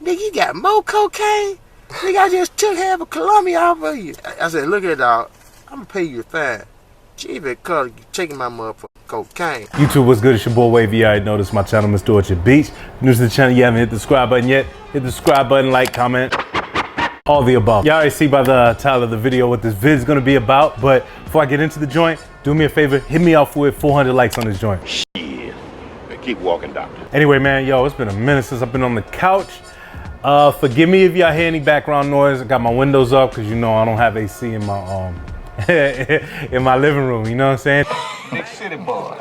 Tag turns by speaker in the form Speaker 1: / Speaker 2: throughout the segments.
Speaker 1: Nigga, you got more cocaine? Nigga, I just took half of Colombia off of you. I said, look at dog, I'm gonna pay you a fine. Gee, because you taking my motherfucking cocaine.
Speaker 2: YouTube, what's good? It's your boy Wavy. You already know this is my channel, Mr. Orchard Beach. If you're new to the channel, you haven't hit the subscribe button yet, hit the subscribe button, like, comment, all the above. Y'all already see by the title of the video what this vid's gonna be about, but before I get into the joint, do me a favor, hit me off with 400 likes on this joint.
Speaker 1: Shit. Keep walking, doctor.
Speaker 2: Anyway, man, yo, it's been a minute since I've been on the couch. Forgive me if y'all hear any background noise. I got my windows up because you know I don't have AC in my in my living room, you know what I'm saying?
Speaker 1: Big city boy.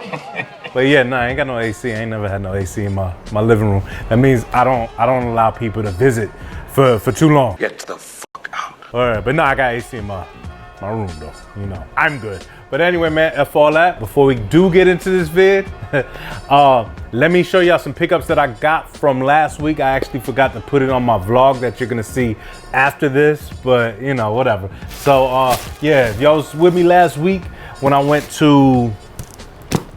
Speaker 2: But yeah, nah, I ain't got no AC. I ain't never had no AC in my living room. That means I don't allow people to visit for too long.
Speaker 1: Get the fuck out.
Speaker 2: All right, but nah, I got AC in my room though, you know. I'm good. But anyway, man, F all that. Before we do get into this vid, let me show y'all some pickups that I got from last week. I actually forgot to put it on my vlog that you're gonna see after this, but you know, whatever. So yeah, if y'all was with me last week when I went to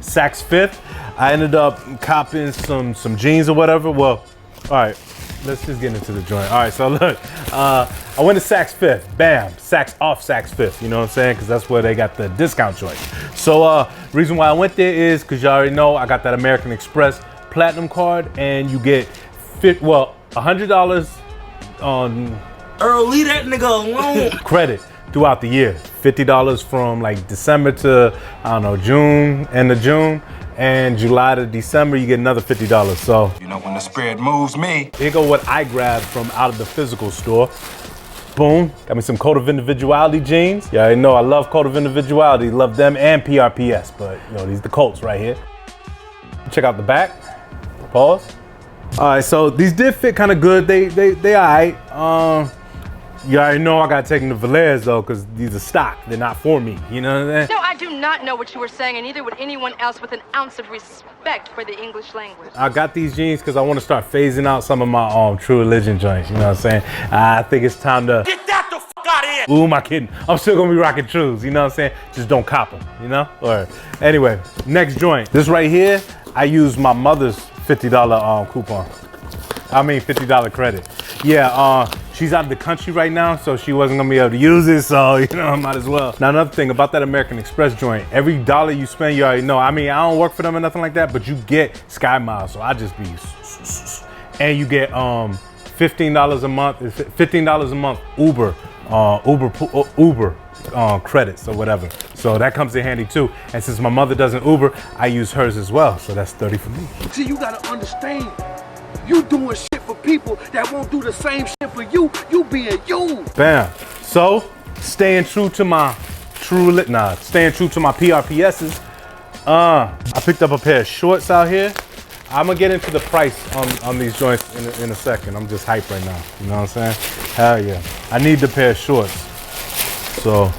Speaker 2: Saks Fifth, I ended up copping some jeans or whatever. Well, all right, let's just get into the joint. All right, so look, I went to Saks Fifth, bam, Saks off Saks Fifth, you know what I'm saying? Because that's where they got the discount joint. So reason why I went there is because y'all already know I got that American Express Platinum card, and you get $100 on
Speaker 1: Earl, leave that nigga alone.
Speaker 2: credit throughout the year. $50 from like December to, I don't know, June, end of June. And July to December, you get another $50. So,
Speaker 1: You know when the spirit moves me.
Speaker 2: here go what I grabbed from out of the physical store. Boom, got me some Code of Individuality jeans. Yeah, I know I love Code of Individuality, love them and PRPS, but you know, these the Colts right here. Check out the back, pause. All right, so these did fit kind of good. They all right. You already know I gotta take them to Valaire's though, because these are stock. They're not for me, you know what I'm saying?
Speaker 3: No, I do not know what you were saying, and neither would anyone else with an ounce of respect for the English language.
Speaker 2: I got these jeans because I want to start phasing out some of my True Religion joints, you know what I'm saying? I think it's time to
Speaker 1: Get that the fuck out of here.
Speaker 2: Who am I kidding? I'm still gonna be rocking Trues, you know what I'm saying? Just don't cop them, you know? Or anyway, next joint. This right here, I used my mother's $50 coupon. I mean $50 credit. Yeah, she's out of the country right now, so she wasn't gonna be able to use it, so you know, I might as well. Now another thing about that American Express joint, every dollar you spend, you already know. I mean, I don't work for them or nothing like that, but you get Sky Miles, so I just be, and you get $15 a month, $15 a month Uber credits or whatever. So that comes in handy too. And since my mother doesn't Uber, I use hers as well. So that's 30 for me.
Speaker 4: See, you gotta understand, you doing shit for people that won't do the same shit for you. You being you.
Speaker 2: Bam. So staying true to my staying true to my PRPSs. I picked up a pair of shorts out here. I'm gonna get into the price on these joints in a second. I'm just hyped right now. You know what I'm saying? Hell yeah. I need the pair of shorts. So,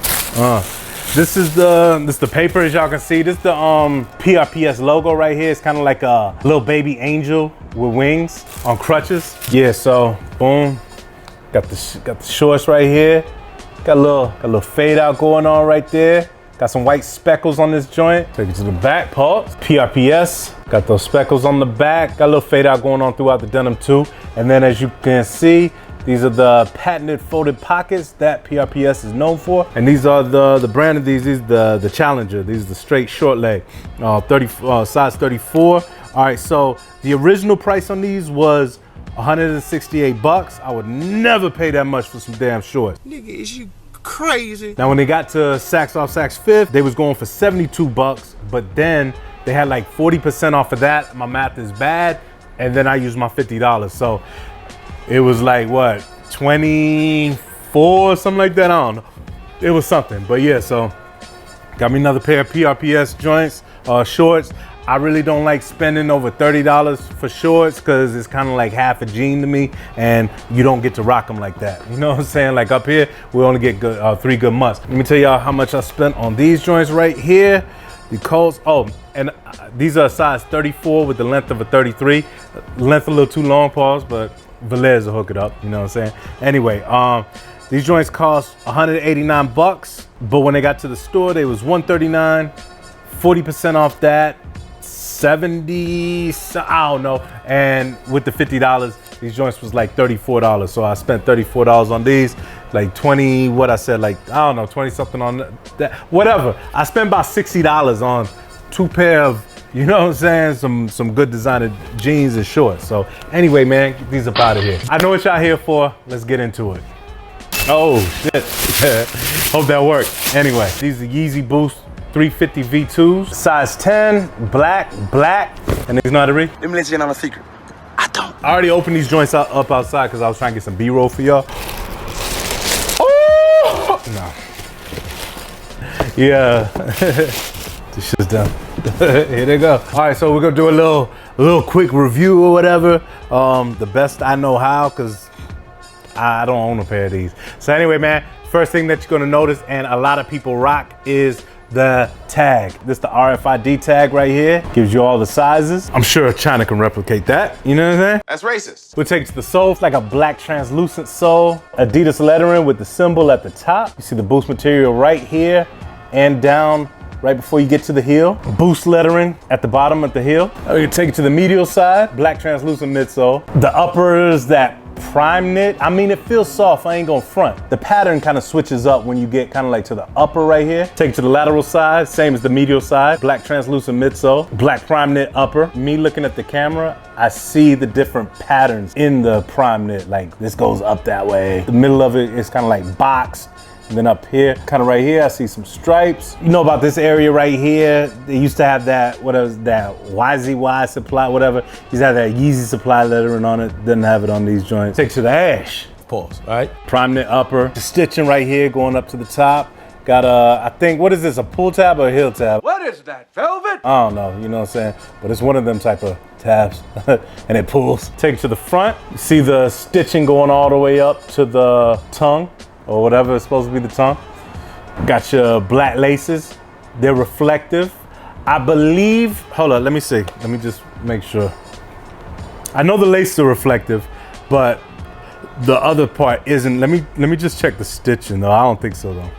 Speaker 2: this is the paper, as y'all can see. This is the PRPS logo right here. It's kind of like a little baby angel with wings on crutches. Yeah, so boom. Got the shorts right here. Got a little fade out going on right there. Got some white speckles on this joint. Take it to the back, pause. PRPS, got those speckles on the back. Got a little fade out going on throughout the denim too. And then as you can see, these are the patented folded pockets that PRPS is known for. And these are the brand of these is the Challenger. These are the straight short leg, size 34. All right, so the original price on these was 168 bucks. I would never pay that much for some damn shorts.
Speaker 1: Nigga, is you crazy?
Speaker 2: Now when they got to Saks off Saks Fifth, they was going for 72 bucks, but then they had like 40% off of that. My math is bad. And then I used my $50. So it was like what, 24, something like that, I don't know. It was something, but yeah, so got me another pair of PRPS joints, shorts. I really don't like spending over $30 for shorts because it's kind of like half a jean to me, and you don't get to rock them like that. You know what I'm saying? Like up here, we only get good, 3 good months. Let me tell y'all how much I spent on these joints right here. The Colts, and these are a size 34 with the length of a 33. Length a little too long, pause, but Valaire's will hook it up, you know what I'm saying? Anyway, these joints cost 189 bucks, but when they got to the store, they was 139, 40% off that, 70, I don't know, and with the $50, These joints was like $34. So I spent $34 on these, like 20, what I said, like, I don't know, 20 something on that, whatever. I spent about $60 on 2 pair of, you know what I'm saying, some good designer jeans and shorts. So anyway, man, get these up out of here. I know what y'all here for. Let's get into it. Oh, shit. Hope that worked. Anyway, these are Yeezy Boost 350 V2s. Size 10, black. And these know how to read?
Speaker 5: Let me let you in on a secret. I don't.
Speaker 2: I already opened these joints up outside because I was trying to get some B-roll for y'all. Oh! No. Yeah. This shit's done. Here they go. All right, so we're gonna do a little quick review or whatever. The best I know how, because I don't own a pair of these. So anyway, man, first thing that you're gonna notice, and a lot of people rock, is the tag. This is the RFID tag right here. Gives you all the sizes. I'm sure China can replicate that. You know what I'm saying?
Speaker 5: That's racist.
Speaker 2: We'll take it to the sole. It's like a black translucent sole. Adidas lettering with the symbol at the top. You see the Boost material right here and down right before you get to the heel. Boost lettering at the bottom of the heel. We can take it to the medial side. Black translucent midsole. The upper is that prime knit. I mean, it feels soft, I ain't gonna front. The pattern kind of switches up when you get kind of like to the upper right here. Take it to the lateral side, same as the medial side. Black translucent midsole, black prime knit upper. Me looking at the camera, I see the different patterns in the prime knit. Like this goes up that way. The middle of it is kind of like box. And then up here, kind of right here, I see some stripes. You know about this area right here? They used to have that, what is that, YZY supply, whatever. Used to have that Yeezy supply lettering on it. Didn't have it on these joints. Take to the ash. Pause, all right? Prime knit upper. The stitching right here going up to the top. Got a, I think, what is this, a pull tab or a heel tab?
Speaker 4: What is that, velvet?
Speaker 2: I don't know, you know what I'm saying? But it's one of them type of tabs and it pulls. Take it to the front. You see the stitching going all the way up to the tongue, or whatever is supposed to be the tongue. Got your black laces. They're reflective. I believe, hold on, let me see. Let me just make sure. I know the laces are reflective, but the other part isn't. Let me just check the stitching though. I don't think so though.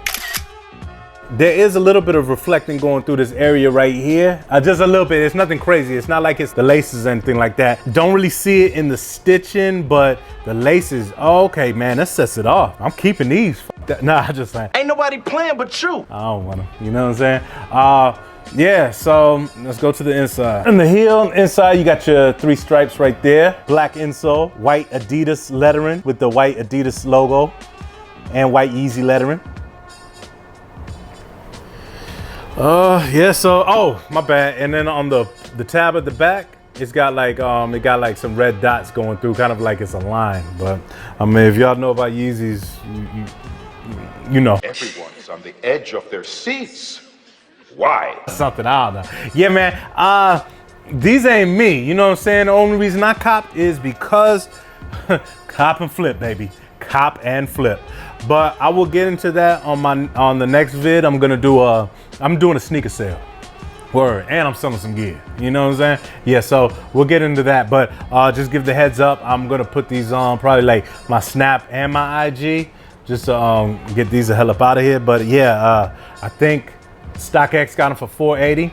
Speaker 2: There is a little bit of reflecting going through this area right here. Just a little bit, it's nothing crazy. It's not like it's the laces or anything like that. Don't really see it in the stitching, but the laces, oh, okay, man, that sets it off. I'm keeping these. Nah, I just saying.
Speaker 5: Ain't nobody playing but you.
Speaker 2: I don't wanna, you know what I'm saying? Yeah, so let's go to the inside. On the heel, inside, you got your 3 stripes right there. Black insole, white Adidas lettering with the white Adidas logo and white Yeezy lettering. Yeah, so, oh, my bad. And then on the tab at the back, it's got like, some red dots going through, kind of like it's a line. But, I mean, if y'all know about Yeezys, you know.
Speaker 6: Everyone's on the edge of their seats. Why?
Speaker 2: Something, I don't know. Yeah, man, these ain't me, you know what I'm saying? The only reason I copped is because cop and flip, baby. Cop and flip. But I will get into that on the next vid. I'm doing a sneaker sale. Word, and I'm selling some gear. You know what I'm saying? Yeah, so we'll get into that. But just give the heads up, I'm gonna put these on probably like my Snap and my IG, just to get these the hell up out of here. But yeah, I think StockX got them for $480.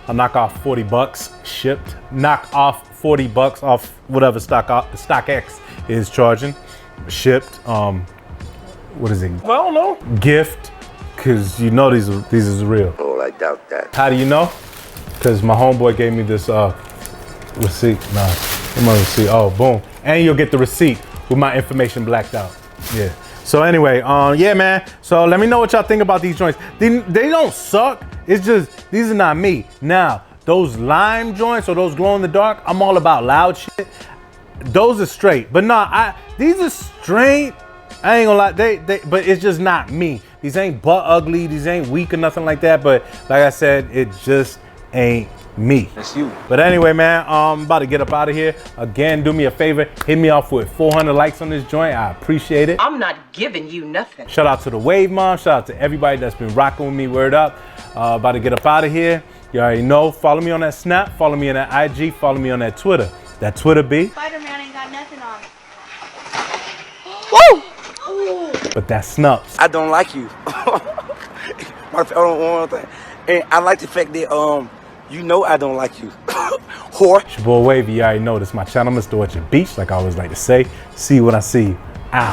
Speaker 2: I'll knock off 40 bucks shipped. Knock off 40 bucks off whatever StockX is charging. Shipped. What is it? I don't know. Gift, cause you know these is real.
Speaker 5: Oh, I doubt that.
Speaker 2: How do you know? Cause my homeboy gave me this receipt. Nah, my receipt. Oh, boom. And you'll get the receipt with my information blacked out. Yeah. So anyway, yeah, man. So let me know what y'all think about these joints. They don't suck. It's just these are not me. Now those lime joints or those glow in the dark, I'm all about loud shit. Those are straight, but nah, these are straight. I ain't gonna lie, but it's just not me. These ain't butt ugly, these ain't weak or nothing like that, but like I said, it just ain't me.
Speaker 5: That's you.
Speaker 2: But anyway, man, I'm about to get up out of here. Again, do me a favor, hit me off with 400 likes on this joint. I appreciate it.
Speaker 3: I'm not giving you nothing.
Speaker 2: Shout out to the Wave Mom, shout out to everybody that's been rocking with me, word up. About to get up out of here. You already know, follow me on that Snap, follow me on that IG, follow me on that Twitter. That Twitter be.
Speaker 7: Spider-Man ain't got nothing on.
Speaker 5: Woo!
Speaker 2: But that Snups.
Speaker 5: I don't like you. I don't want that. And I like the fact that you know I don't like you.
Speaker 1: whore.
Speaker 2: It's your boy Wavy. You already know this. My channel, Mr. Orchard Beach, like I always like to say. See you when I see you.